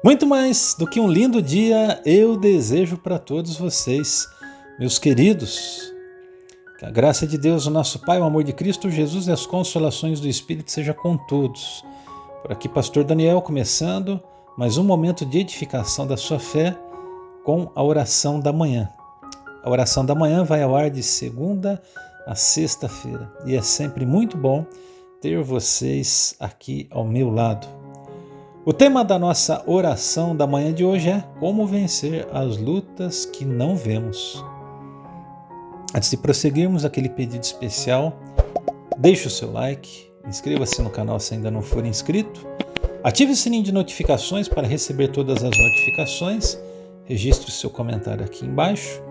Muito mais do que um lindo dia, eu desejo para todos vocês, meus queridos. Que a graça de Deus, o nosso Pai, o amor de Cristo Jesus e as consolações do Espírito seja com todos. Por aqui, Pastor Daniel, começando mais um momento de edificação da sua fé com a oração da manhã. A oração da manhã vai ao ar de segunda a sexta-feira e é sempre muito bom ter vocês aqui ao meu lado. O tema da nossa oração da manhã de hoje é como vencer as lutas que não vemos. Antes de prosseguirmos, aquele pedido especial, deixe o seu like, inscreva-se no canal se ainda não for inscrito, ative o sininho de notificações para receber todas as notificações, registre o seu comentário aqui embaixo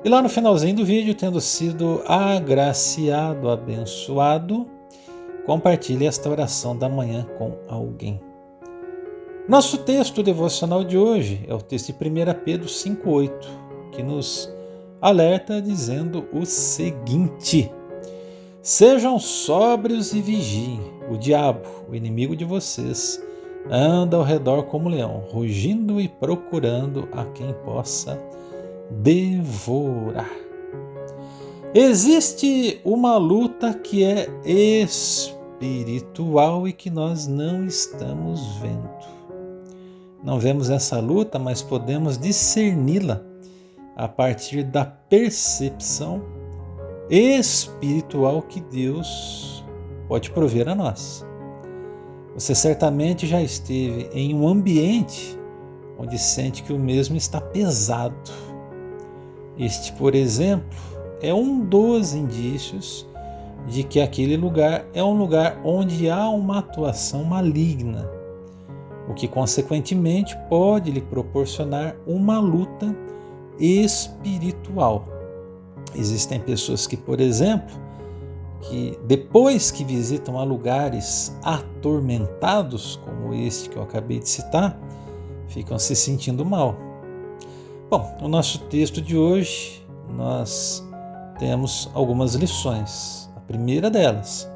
e lá no finalzinho do vídeo, tendo sido agraciado, abençoado, compartilhe esta oração da manhã com alguém. Nosso texto devocional de hoje é o texto de 1 Pedro 5,8, que nos alerta dizendo o seguinte: sejam sóbrios e vigiem, o diabo, o inimigo de vocês, anda ao redor como leão, rugindo e procurando a quem possa devorar. Existe uma luta que é espiritual e que nós não estamos vendo. Não vemos essa luta, mas podemos discerni-la a partir da percepção espiritual que Deus pode prover a nós. Você certamente já esteve em um ambiente onde sente que o mesmo está pesado. Este, por exemplo, é um dos indícios de que aquele lugar é um lugar onde há uma atuação maligna, o que consequentemente pode lhe proporcionar uma luta espiritual. Existem pessoas que, por exemplo, que depois que visitam a lugares atormentados, como este que eu acabei de citar, ficam se sentindo mal. Bom, no nosso texto de hoje, nós temos algumas lições. A primeira delas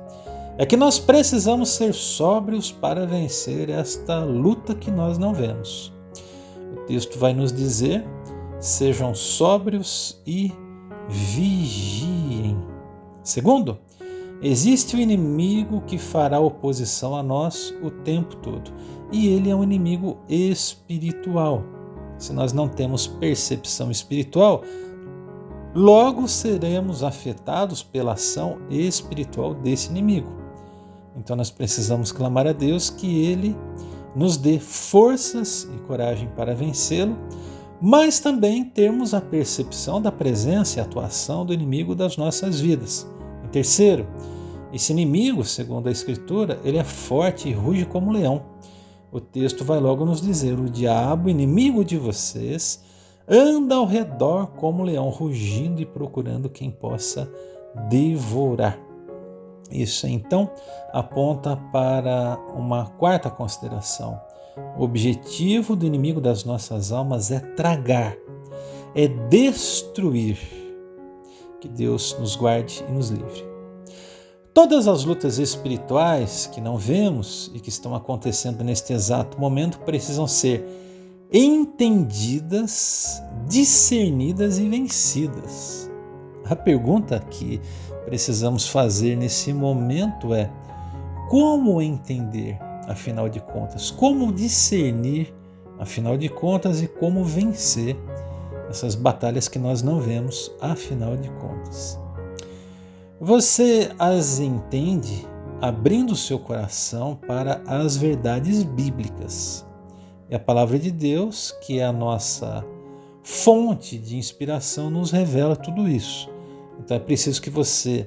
é que nós precisamos ser sóbrios para vencer esta luta que nós não vemos. O texto vai nos dizer: sejam sóbrios e vigiem. Segundo, existe o inimigo que fará oposição a nós o tempo todo, e ele é um inimigo espiritual. Se nós não temos percepção espiritual, logo seremos afetados pela ação espiritual desse inimigo. Então nós precisamos clamar a Deus que Ele nos dê forças e coragem para vencê-lo, mas também termos a percepção da presença e atuação do inimigo das nossas vidas. Em terceiro, esse inimigo, segundo a Escritura, ele é forte e ruge como um leão. O texto vai logo nos dizer: o diabo, inimigo de vocês, anda ao redor como um leão, rugindo e procurando quem possa devorar. Isso então aponta para uma quarta consideração. O objetivo do inimigo das nossas almas é tragar, é destruir. Que Deus nos guarde e nos livre. Todas as lutas espirituais que não vemos e que estão acontecendo neste exato momento precisam ser entendidas, discernidas e vencidas. A pergunta que precisamos fazer nesse momento é: como entender, afinal de contas? Como discernir, afinal de contas? E como vencer essas batalhas que nós não vemos, afinal de contas? Você as entende abrindo o seu coração para as verdades bíblicas. E a palavra de Deus, que é a nossa fonte de inspiração, nos revela tudo isso. Então é preciso que você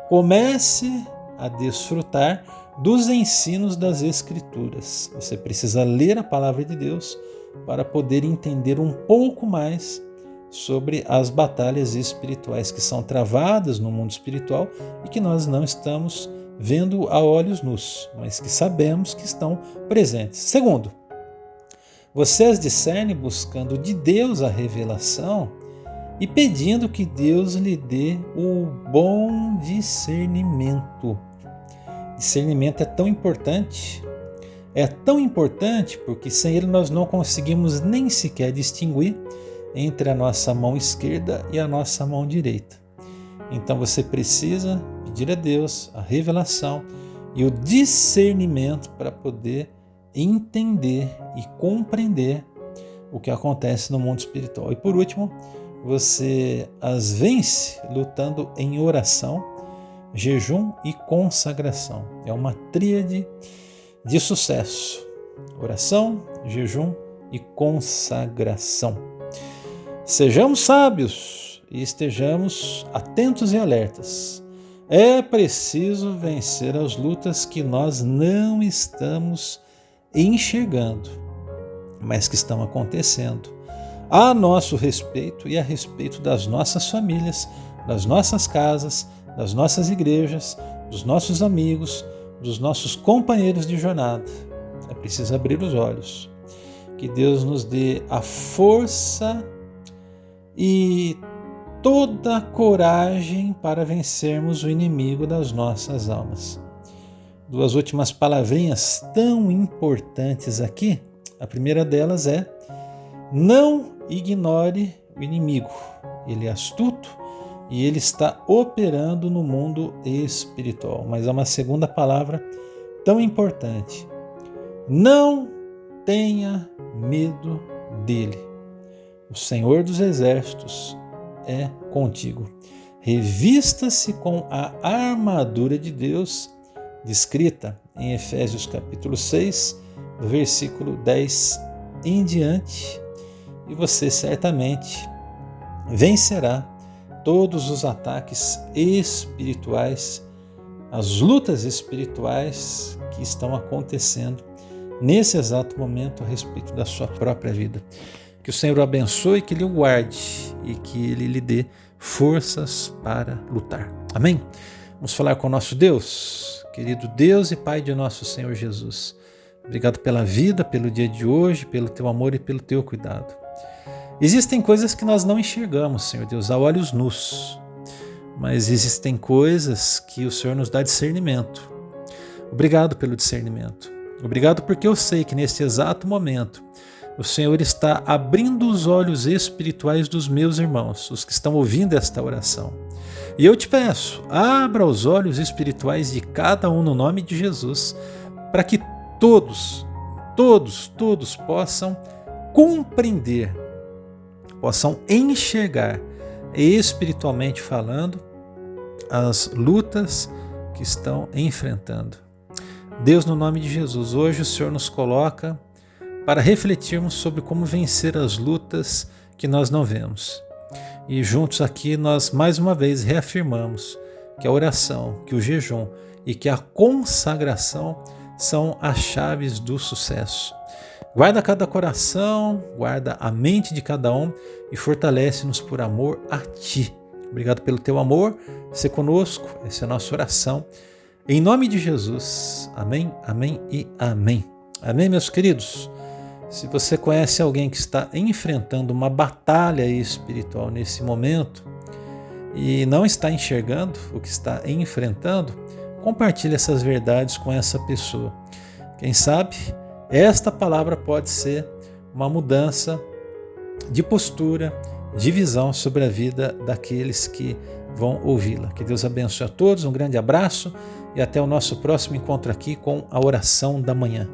comece a desfrutar dos ensinos das Escrituras. Você precisa ler a palavra de Deus para poder entender um pouco mais sobre as batalhas espirituais que são travadas no mundo espiritual e que nós não estamos vendo a olhos nus, mas que sabemos que estão presentes. Segundo, você as discerne buscando de Deus a revelação e pedindo que Deus lhe dê o bom discernimento. Discernimento é tão importante é tão importante porque sem ele nós não conseguimos nem sequer distinguir entre a nossa mão esquerda e a nossa mão direita. Então você precisa pedir a Deus a revelação e o discernimento para poder entender e compreender o que acontece no mundo espiritual. E por último, você as vence lutando em oração, jejum e consagração. É uma tríade de sucesso: oração, jejum e consagração. Sejamos sábios e estejamos atentos e alertas. É preciso vencer as lutas que nós não estamos enxergando, mas que estão acontecendo a nosso respeito e a respeito das nossas famílias, das nossas casas, das nossas igrejas, dos nossos amigos, dos nossos companheiros de jornada. É preciso abrir os olhos. Que Deus nos dê a força e toda a coragem para vencermos o inimigo das nossas almas. Duas últimas palavrinhas tão importantes aqui. A primeira delas é: não ignore o inimigo. Ele é astuto e ele está operando no mundo espiritual. Mas há uma segunda palavra tão importante: não tenha medo dele. O Senhor dos Exércitos é contigo. Revista-se com a armadura de Deus, descrita em Efésios capítulo 6, do versículo 10 em diante, e você certamente vencerá todos os ataques espirituais, as lutas espirituais que estão acontecendo nesse exato momento a respeito da sua própria vida. Que o Senhor o abençoe, que Ele o guarde e que Ele lhe dê forças para lutar. Amém? Vamos falar com o nosso Deus, querido Deus e Pai de nosso Senhor Jesus. Obrigado pela vida, pelo dia de hoje, pelo Teu amor e pelo Teu cuidado. Existem coisas que nós não enxergamos, Senhor Deus, a olhos nus, mas existem coisas que o Senhor nos dá discernimento. Obrigado pelo discernimento. Obrigado porque eu sei que neste exato momento o Senhor está abrindo os olhos espirituais dos meus irmãos, os que estão ouvindo esta oração. E eu te peço, abra os olhos espirituais de cada um no nome de Jesus, para que todos possam compreender, possam enxergar, espiritualmente falando, as lutas que estão enfrentando. Deus, no nome de Jesus, hoje o Senhor nos coloca para refletirmos sobre como vencer as lutas que nós não vemos. E juntos aqui nós mais uma vez reafirmamos que a oração, que o jejum e que a consagração são as chaves do sucesso. Guarda cada coração, guarda a mente de cada um e fortalece-nos por amor a Ti. Obrigado pelo Teu amor, ser conosco, essa é a nossa oração. Em nome de Jesus, amém, amém e amém. Amém, meus queridos? Se você conhece alguém que está enfrentando uma batalha espiritual nesse momento e não está enxergando o que está enfrentando, compartilhe essas verdades com essa pessoa. Quem sabe esta palavra pode ser uma mudança de postura, de visão sobre a vida daqueles que vão ouvi-la. Que Deus abençoe a todos, um grande abraço e até o nosso próximo encontro aqui com a oração da manhã.